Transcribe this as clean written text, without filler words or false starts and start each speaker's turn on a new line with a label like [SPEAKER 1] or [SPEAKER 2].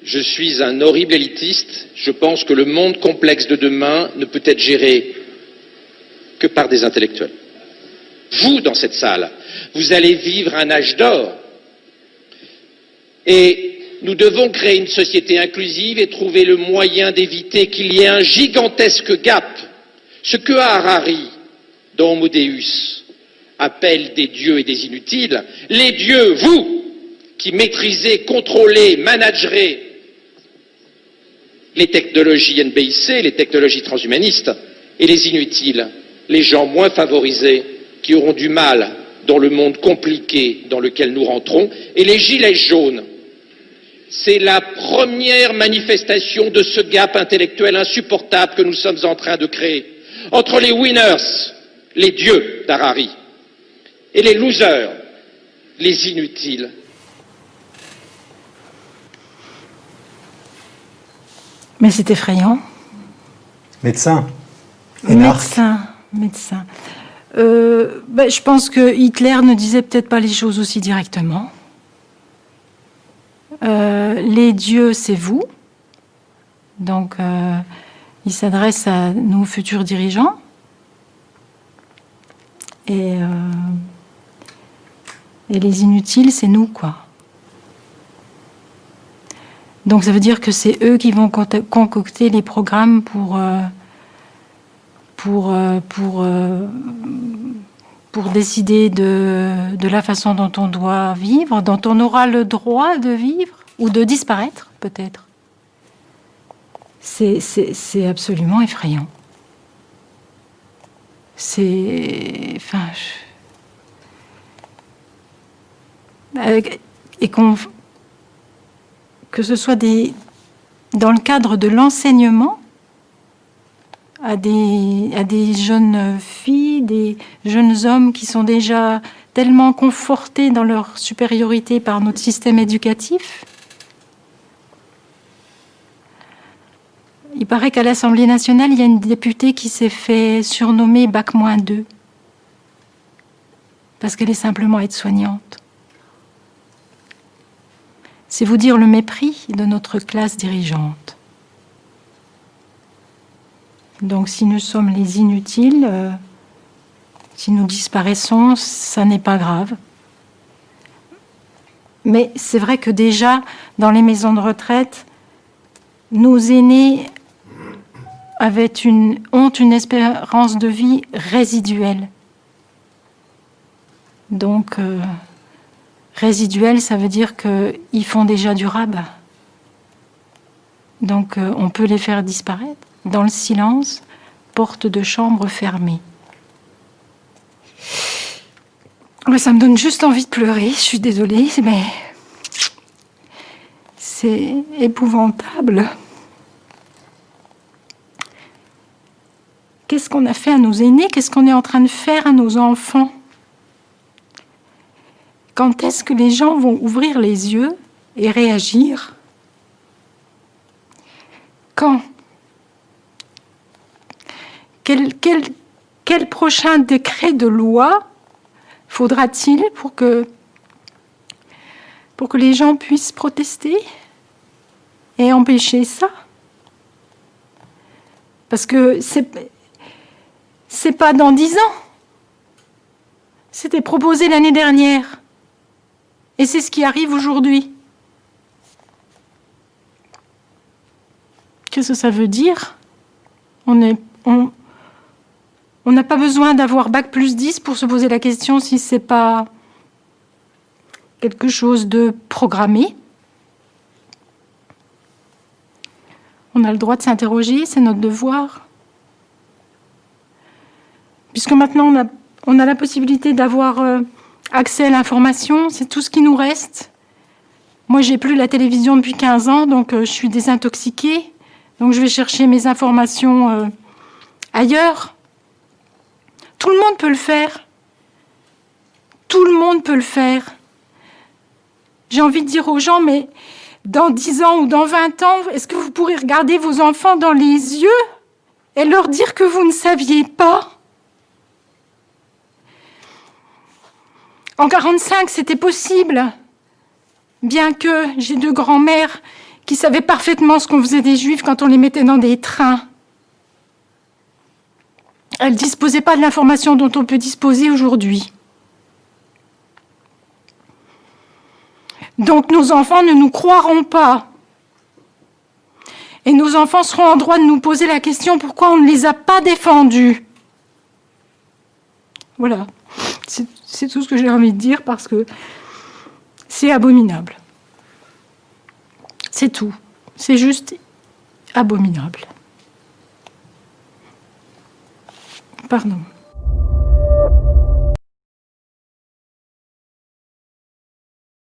[SPEAKER 1] Je suis un horrible élitiste. Je pense que le monde complexe de demain ne peut être géré que par des intellectuels. Vous, dans cette salle, vous allez vivre un âge d'or. Et nous devons créer une société inclusive et trouver le moyen d'éviter qu'il y ait un gigantesque gap. Ce que Harari, dans Homo Deus, appelle des dieux et des inutiles, les dieux, vous, qui maîtrisez, contrôlez, managerez les technologies NBIC, les technologies transhumanistes, et les inutiles, les gens moins favorisés, qui auront du mal dans le monde compliqué dans lequel nous rentrons, et les gilets jaunes. C'est la première manifestation de ce gap intellectuel insupportable que nous sommes en train de créer entre les winners, les dieux d'Harari, et les losers, les inutiles.
[SPEAKER 2] Mais c'est effrayant.
[SPEAKER 3] Médecin.
[SPEAKER 2] Médecin. Je pense que Hitler ne disait peut-être pas les choses aussi directement. Les dieux, c'est vous. Donc, il s'adresse à nos futurs dirigeants. Et les inutiles, c'est nous, quoi. Donc, ça veut dire que c'est eux qui vont concocter les programmes pour décider de la façon dont on doit vivre, dont on aura le droit de vivre, ou de disparaître, peut-être. C'est absolument effrayant. Et que ce soit dans le cadre de l'enseignement, à des jeunes filles, des jeunes hommes qui sont déjà tellement confortés dans leur supériorité par notre système éducatif. Il paraît qu'à l'Assemblée nationale, il y a une députée qui s'est fait surnommer Bac-2 parce qu'elle est simplement aide-soignante. C'est vous dire le mépris de notre classe dirigeante. Donc si nous sommes les inutiles, si nous disparaissons, ça n'est pas grave. Mais c'est vrai que déjà, dans les maisons de retraite, nos aînés ont une espérance de vie résiduelle. Donc, résiduelle, ça veut dire qu'ils font déjà du rabat. Donc, on peut les faire disparaître. Dans le silence, porte de chambre fermée. Ouais, ça me donne juste envie de pleurer, je suis désolée, mais c'est épouvantable. Qu'est-ce qu'on a fait à nos aînés? Qu'est-ce qu'on est en train de faire à nos enfants? Quand est-ce que les gens vont ouvrir les yeux et réagir? Quand? Quel prochain décret de loi faudra-t-il pour que les gens puissent protester et empêcher ça? Parce que c'est pas dans 10 ans. C'était proposé l'année dernière. Et c'est ce qui arrive aujourd'hui. Qu'est-ce que ça veut dire? On n'a pas besoin d'avoir Bac+10 pour se poser la question si c'est pas quelque chose de programmé. On a le droit de s'interroger, c'est notre devoir. Puisque maintenant on a la possibilité d'avoir accès à l'information, c'est tout ce qui nous reste. Moi, j'ai plus la télévision depuis 15 ans, donc je suis désintoxiquée. Donc je vais chercher mes informations ailleurs. Tout le monde peut le faire. Tout le monde peut le faire. J'ai envie de dire aux gens, mais dans 10 ans ou dans 20 ans, est-ce que vous pourrez regarder vos enfants dans les yeux et leur dire que vous ne saviez pas? En 1945, c'était possible. Bien que j'ai 2 grands-mères qui savaient parfaitement ce qu'on faisait des Juifs quand on les mettait dans des trains. Elles ne disposaient pas de l'information dont on peut disposer aujourd'hui. Donc nos enfants ne nous croiront pas. Et nos enfants seront en droit de nous poser la question pourquoi on ne les a pas défendus. Voilà, c'est tout ce que j'ai envie de dire parce que c'est abominable. C'est tout. C'est juste abominable. Pardon.